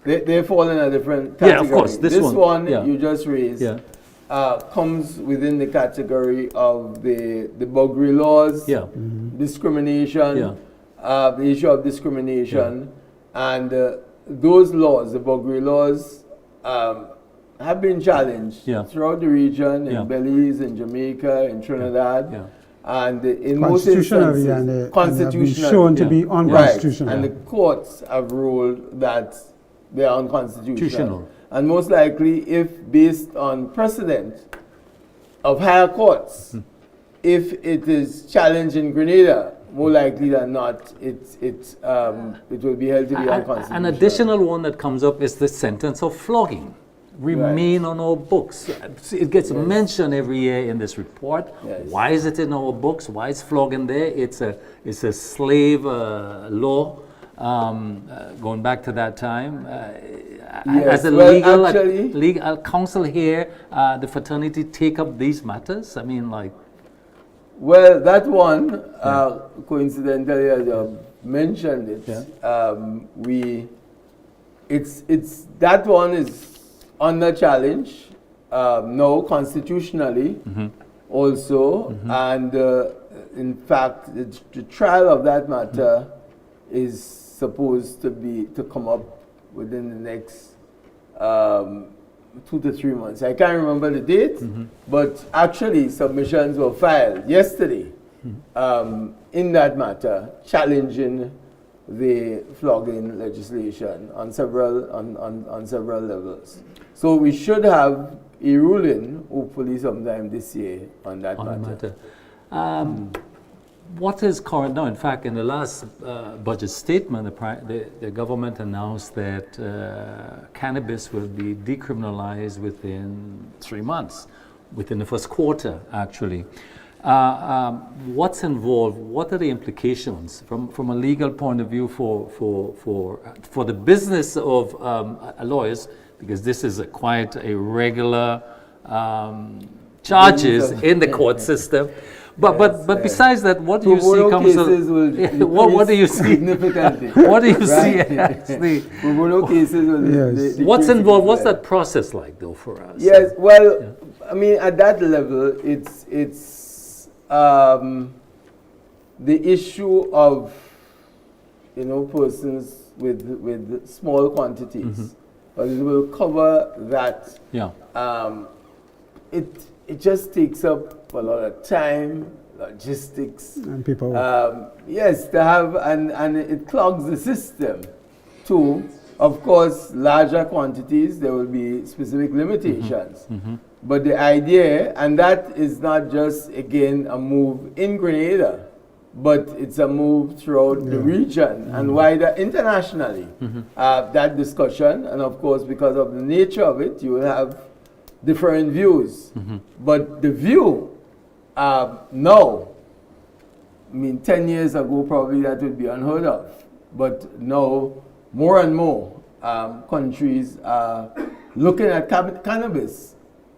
Yeah. They fall in a different Yeah, category. of course. This one, yeah. you just raised Yeah. comes within the category of the buggery laws, Yeah. discrimination, Yeah. the issue of discrimination, and those laws, the buggery laws, have been challenged Yeah. throughout the region, Yeah. in Belize, in Jamaica, in Trinidad. Yeah. And in most Constitutionally, instances, and they have been constitutionally, shown to Yeah. be right, unconstitutional. and the courts have ruled that they are unconstitutional. Constitutional. And most likely, if based on precedent of higher courts, if it is challenged in Grenada, more likely than not, it will be held to be unconstitutional. An additional one that comes up is the sentence of flogging. Remain on our books. It gets mentioned every year in this report. Yes. Why is it in our books? Why is flogging there? It's a slave law going back to that time. Yes, As a well, legal counsel here, the fraternity take up these matters. I mean, like. Well, that one, coincidentally, as you mentioned it, it's that one is under challenge now constitutionally also, and in fact, the trial of that matter is supposed to come up within the next 2 to 3 months. I can't remember the date, but actually submissions were filed yesterday in that matter, challenging the flogging legislation on several levels. So we should have a ruling, hopefully sometime this year, on that matter. What is current now? In fact, in the last budget statement, the government announced that cannabis will be decriminalized within 3 months, within the first quarter, actually. What's involved? What are the implications from a legal point of view for the business of lawyers? Because this is quite a regular charges in the court system. But besides that, what do you see comes? What do you see significantly? What do you see actually? Cases will What's involved? What's that process like, though, for us? Yes, well, I mean, at that level, it's the issue of persons with small quantities, but it will cover that. Yeah. It just takes up a lot of time, logistics, And people. yes, to have, and it clogs the system. Too, of course, larger quantities, there will be specific limitations. But the idea, and that is not just, again, a move in Grenada, but it's a move throughout the region and wider internationally. That discussion, and of course, because of the nature of it, you will have different views. But the view now, I mean, 10 years ago, probably that would be unheard of. But now, more and more countries are looking at cannabis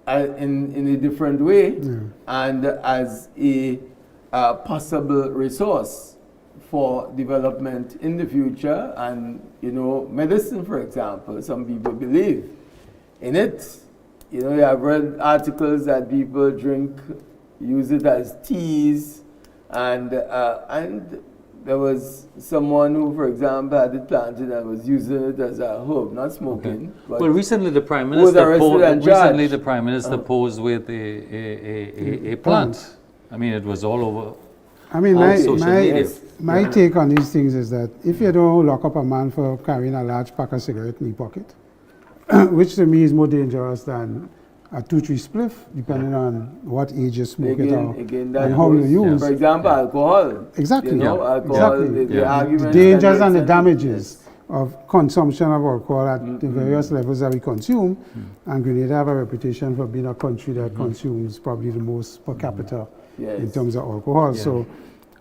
in a different way and as a possible resource for development in the future. And, medicine, for example, some people believe in it. I've read articles that people use it as teas and there was someone who, for example, had it planted and was using it as a herb, not smoking. But Well, recently the Prime was Minister arrested and charged. posed with a plant. I mean, it was all over. I mean, On social media. my take on these things is that if you don't lock up a man for carrying a large pack of cigarette in his pocket, which to me is more dangerous than a 2-3 spliff, depending on what age you smoke it or that and how you goes- use. For example, alcohol. Exactly. You know, Yeah. alcohol, Exactly. the Yeah. arguments The dangers that and the it's- damages of consumption of alcohol at the various levels that we consume, and Grenada have a reputation for being a country that consumes probably the most per capita Yes. in terms of alcohol. So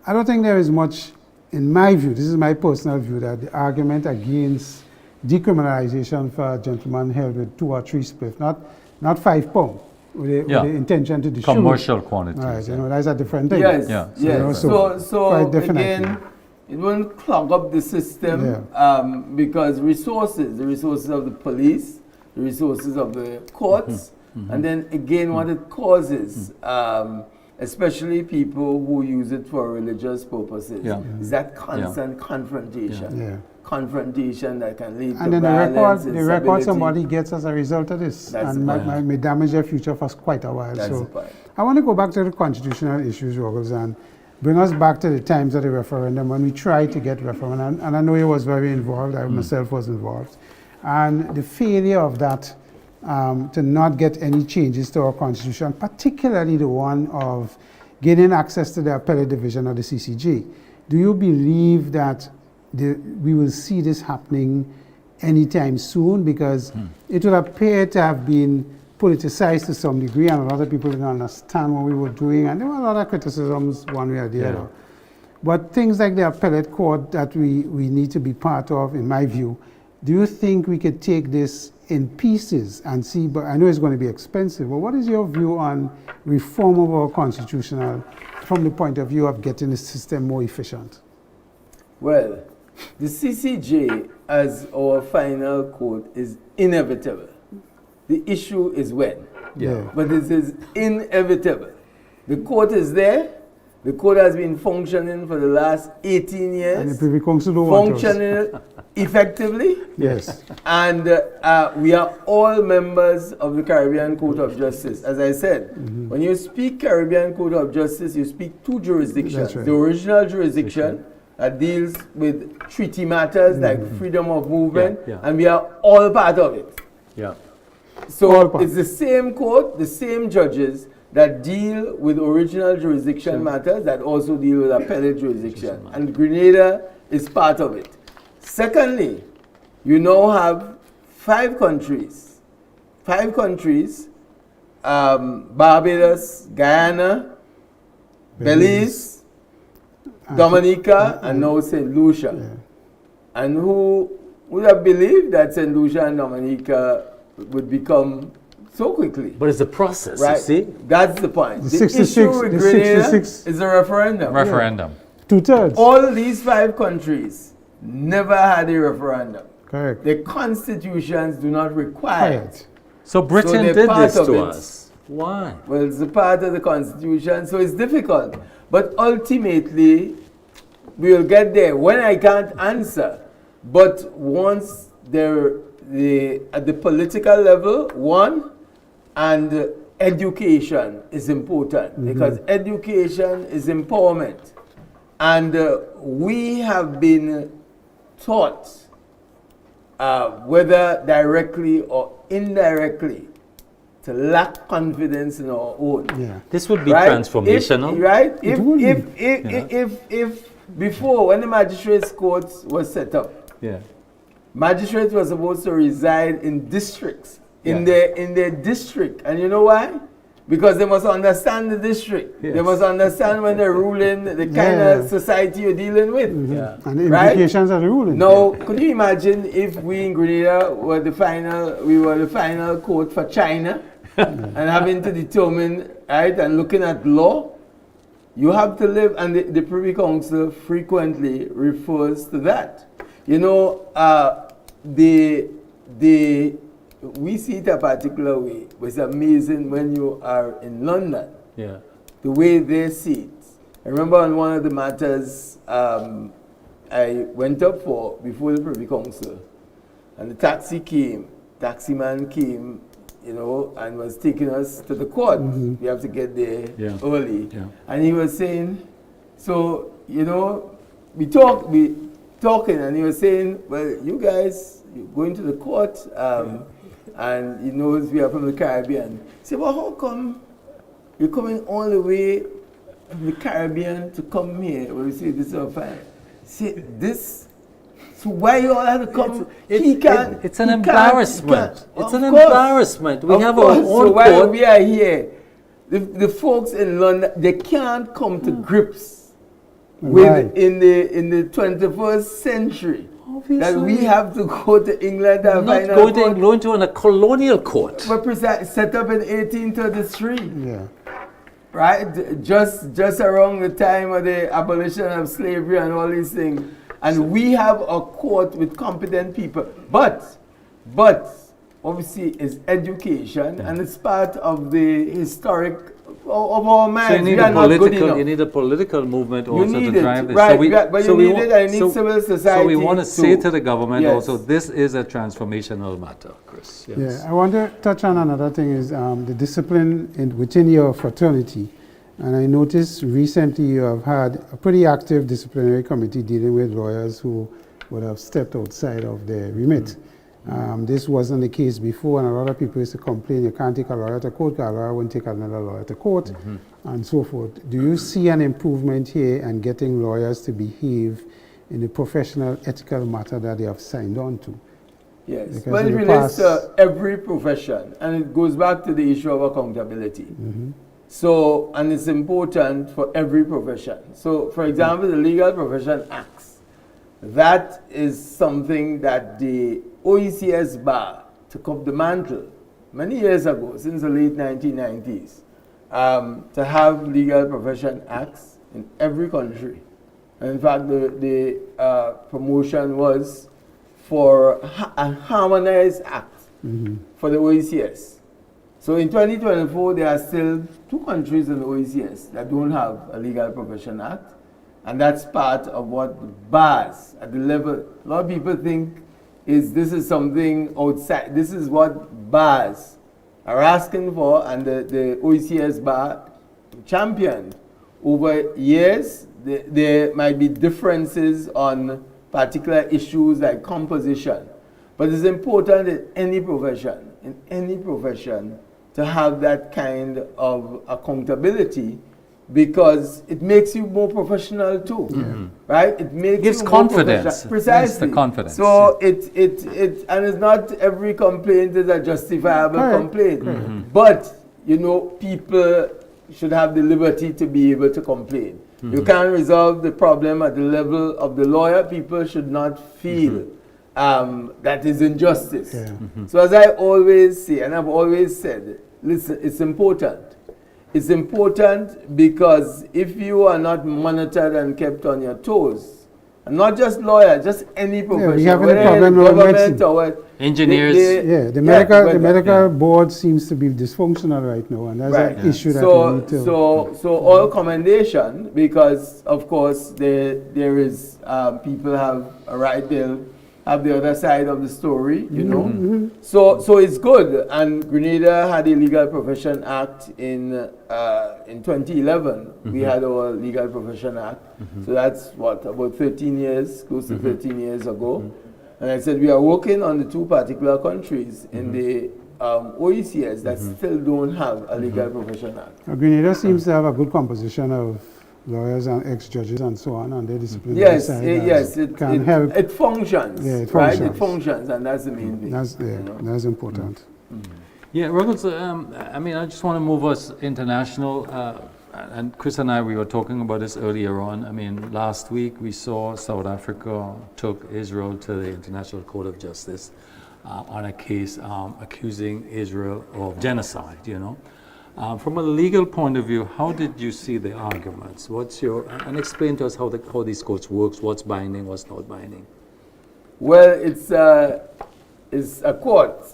I don't think there is much, in my view, this is my personal view, that the argument against decriminalization for a gentleman held with 2 or 3 spliff, not 5 pounds, with the intention to distribute. Commercial quantities. Right, you know, that's a different thing. Yes, Yeah. yes. So, So quite definitely. again, it won't clog up the system because the resources of the police, the resources of the courts, and then again what it causes, especially people who use it for religious purposes, is that constant confrontation. Yeah. Confrontation that can lead And to then violence, the record instability. somebody gets as a result of this, That's and the point. may damage their future for quite a while. That's So the point. I want to go back to the constitutional issues, Ruggles, and bring us back to the times of the referendum when we tried to get referendum, and I know you was very involved, I myself was involved, and the failure of that to not get any changes to our constitution, particularly the one of gaining access to the appellate division of the CCJ. Do you believe that we will see this happening anytime soon? Because it will appear to have been politicized to some degree, and a lot of people didn't understand what we were doing, and there were a lot of criticisms one way or the other. But things like the appellate court that we need to be part of, in my view, do you think we could take this in pieces and see, but I know it's going to be expensive, but what is your view on reform of our constitutional from the point of view of getting the system more efficient? Well, the CCJ as our final court is inevitable. The issue is when. Yeah. But this is inevitable. The court is there. The court has been functioning for the last 18 years. And the Privy Council don't want us. functioning effectively. Yes. And we are all members of the Caribbean Court of Justice. As I said, when you speak Caribbean Court of Justice, you speak 2 jurisdictions. That's right. The original jurisdiction that deals with treaty matters like freedom of movement, and we are all part of it. Yeah. So it's the same court, the same judges that deal with original jurisdiction matters that also deal with appellate jurisdiction. And Grenada is part of it. Secondly, you now have 5 countries. 5 countries, Barbados, Guyana, Belize, Dominica, and now St. Lucia. Yeah. And who would have believed that St. Lucia and Dominica would become so quickly? But it's a process, Right? you see? That's the point. The The 66 issue with the Grenada 66 is a referendum. Referendum. 2/3. All these 5 countries never had a referendum. Correct. The constitutions do not require it. Right. So Britain they're did part this of to it. us. Why? Well, it's a part of the constitution, so it's difficult. But ultimately, we'll get there. When I can't answer, but once at the political level, one, and education is important because education is empowerment. And we have been taught, whether directly or indirectly, to lack confidence in our own. Yeah. This would be Right? transformational. If before, when the magistrates courts was set up, Yeah. magistrates were supposed to reside in districts, in Yeah. their district. And you know why? Because they must understand the district. They Yes. must understand when they're ruling the kind Yeah. of society you're dealing with. Yeah. And the Right? implications of the ruling. Now, could you imagine if we in Grenada were the final court for China and having to determine, right, and looking at law? You have to live, and the Privy Council frequently refers to that. You know, we see it a particular way. It's amazing when you are in London, Yeah. the way they see it. I remember on one of the matters I went up for before the Privy Council, and the taximan came, you know, and was taking us to the court. We have to get there early. Yeah. And he was saying, so, you know, we talking, and he was saying, well, you guys, you're going to the court, and he knows we are from the Caribbean. He said, well, how come you're coming all the way from the Caribbean to come here? Well, we say, this is our fine. See, this, so why you all have to come? It's an embarrassment. It's an embarrassment. We have our own so while court. we are here, the folks in London, they can't come to grips with in the 21st century. Obviously. That we have to go to England and find out. Going to a colonial court. But set up in 1833. Yeah. Right? Just around the time of the abolition of slavery and all these things. And we have a court with competent people. But obviously it's education and it's part of the historic of our minds. So you need a political movement also to drive this. Right, but you need it and you need civil society. So we want to say to the government also, this is a transformational matter, Chris. Yes. Yeah, I want to touch on another thing is the discipline within your fraternity. And I noticed recently you have had a pretty active disciplinary committee dealing with lawyers who would have stepped outside of their remit. This wasn't the case before, and a lot of people used to complain, you can't take a lawyer to court, because a lawyer won't take another lawyer to court, and so forth. Do you see an improvement here in getting lawyers to behave in the professional ethical matter that they have signed on to? Yes, because well, it relates to every profession, and it goes back to the issue of accountability. So, and it's important for every profession. So, for example, the Legal Profession Acts, that is something that the OECS bar took up the mantle many years ago, since the late 1990s, to have Legal Profession Acts in every country. And in fact, the promotion was for a harmonized act for the OECS. So in 2024, there are still 2 countries in the OECS that don't have a Legal Profession Act. And that's part of what bars at the level, a lot of people think this is something outside. This is what bars are asking for, and the OECS bar championed. Over years, there might be differences on particular issues like composition. But it's important in any profession, to have that kind of accountability, because it makes you more professional too, right? It gives confidence. Precisely. The confidence. So and it's not every complaint is a justifiable complaint, but you know, people should have the liberty to be able to complain. You can't resolve the problem at the level of the lawyer. People should not feel that is injustice. So as I always say, and I've always said, listen, it's important. It's important because if you are not monitored and kept on your toes, and not just lawyers, just any profession, we have any problem with government or what, engineers. The medical board seems to be dysfunctional right now, and that's an issue that we need to. So all commendation, because of course there is people have a right, they'll have the other side of the story, you know. So it's good. And Grenada had a Legal Profession Act in 2011. We had our Legal Profession Act. So that's what, about 13 years, close to 13 years ago. And I said we are working on the 2 particular countries in the OECS that still don't have a Legal Profession Act. Grenada seems to have a good composition of lawyers and ex-judges and so on, and their disciplinary side it can help. It functions, it functions. Right? It functions, and that's the main thing. That's important. Yeah, Ruggles, I mean, I just want to move us international, and Chris and I, we were talking about this earlier on. I mean, last week we saw South Africa took Israel to the International Court of Justice on a case accusing Israel of genocide, you know. From a legal point of view, how did you see the arguments? And explain to us how these courts works, what's binding, what's not binding. Well, it's a court.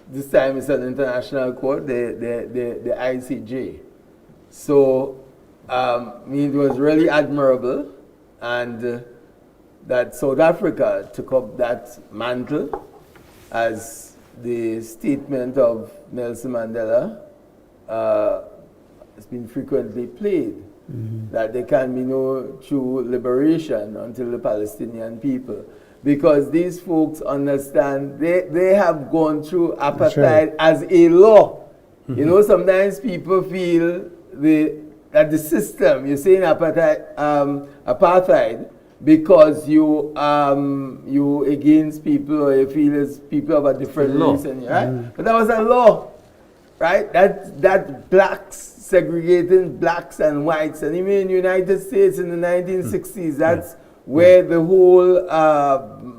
This time it's an international court, the ICJ. So I mean, it was really admirable, and that South Africa took up that mantle as the statement of Nelson Mandela has been frequently played, that there can be no true liberation until the Palestinian people. Because these folks understand, they have gone through apartheid as a law. You know, sometimes people feel that the system, you're saying apartheid, because you against people, or you feel as people of a different reason, right? But that was a law, right? That blacks, segregating blacks and whites, and even in the United States in the 1960s, that's where the whole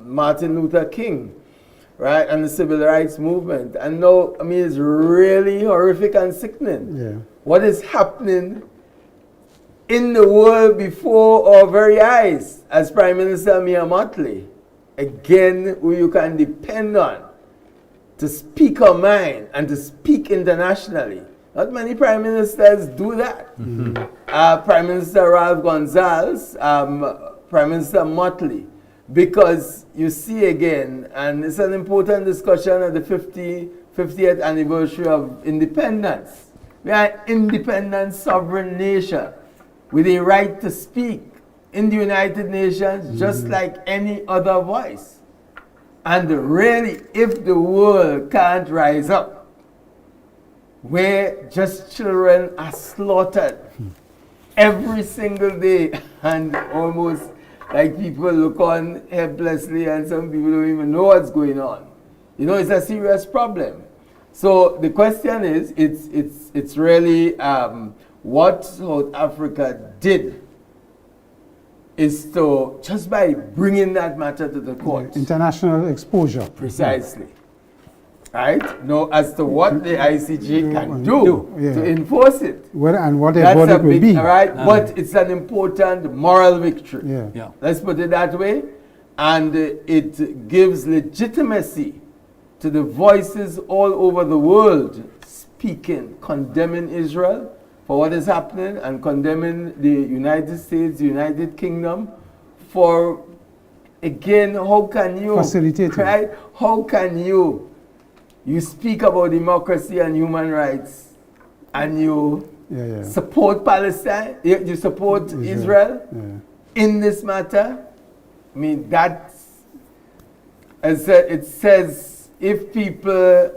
Martin Luther King, right, and the civil rights movement. And now, I mean, it's really horrific and sickening. Yeah. What is happening in the world before our very eyes, as Prime Minister Mia Mottley, again, who you can depend on to speak our mind and to speak internationally. Not many prime ministers do that. Prime Minister Ralph Gonsalves, Prime Minister Mottley, because you see again, and it's an important discussion at the 50th anniversary of independence. We are an independent sovereign nation with a right to speak in the United Nations just like any other voice. And really, if the world can't rise up, where just children are slaughtered every single day, and almost like people look on helplessly, and some people don't even know what's going on. You know, it's a serious problem. So the question is, it's really what South Africa did is to, just by bringing that matter to the court. International exposure. Precisely. Right? Now, as to what the ICJ can do to enforce it. And what That's it will be. Right? But it's an important moral victory. Yeah. Let's put it that way. And it gives legitimacy to the voices all over the world speaking, condemning Israel for what is happening, and condemning the United States, the United Kingdom for, again, how can you, facilitating. right? How can you speak about democracy and human rights, and you support Palestine, you support Israel in this matter? I mean, that's, as it says, if people,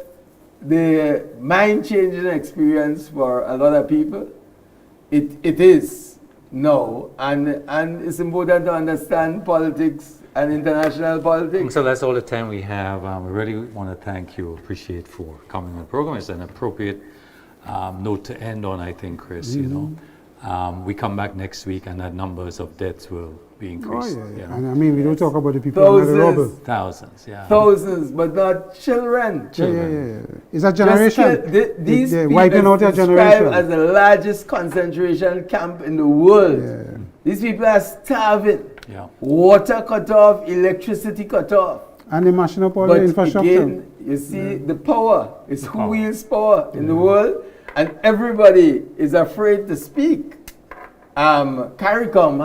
the mind-changing experience for a lot of people, it is now, and it's important to understand politics and international politics. So that's all the time we have. We really want to thank you, appreciate for coming on the program. It's an appropriate note to end on, I think, Chris. You know, we come back next week, and the numbers of deaths will be increased. Oh, yeah. You know? And I mean, we don't talk about the people under the rubble. Thousands, Thousands, but not children. Yeah. It's a generation. These they're people wiping out a generation. as the largest concentration camp in the world. Yeah. These people are starving. Yeah. Water cut off, electricity cut off. And the mashing up all But the infrastructure. again, you see, the power is who wields power in the world, and everybody is afraid to speak. CARICOM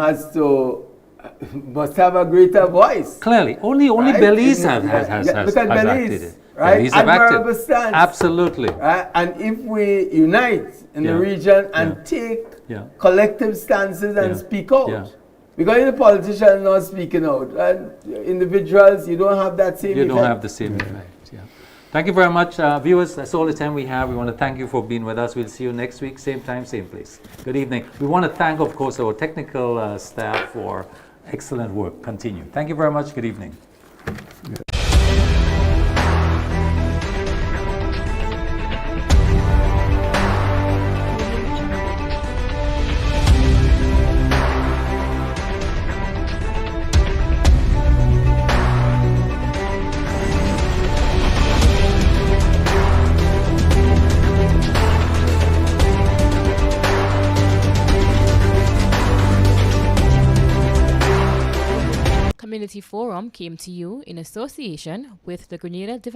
must have a greater voice. Clearly, only Right? Belize has Look at acted Belize, it. right? Belize have Admirable acted. stance. Absolutely. Right? And if we unite in the region and take collective stances and speak out, because the politicians not speaking out, and individuals, you don't have that same effect. You don't have the same effect. Yeah. Thank you very much, viewers. That's all the time we have. We want to thank you for being with us. We'll see you next week, same time, same place. Good evening. We want to thank, of course, our technical staff for excellent work. Continue. Thank you very much. Good evening. Community Forum came to you in association with the Grenada Development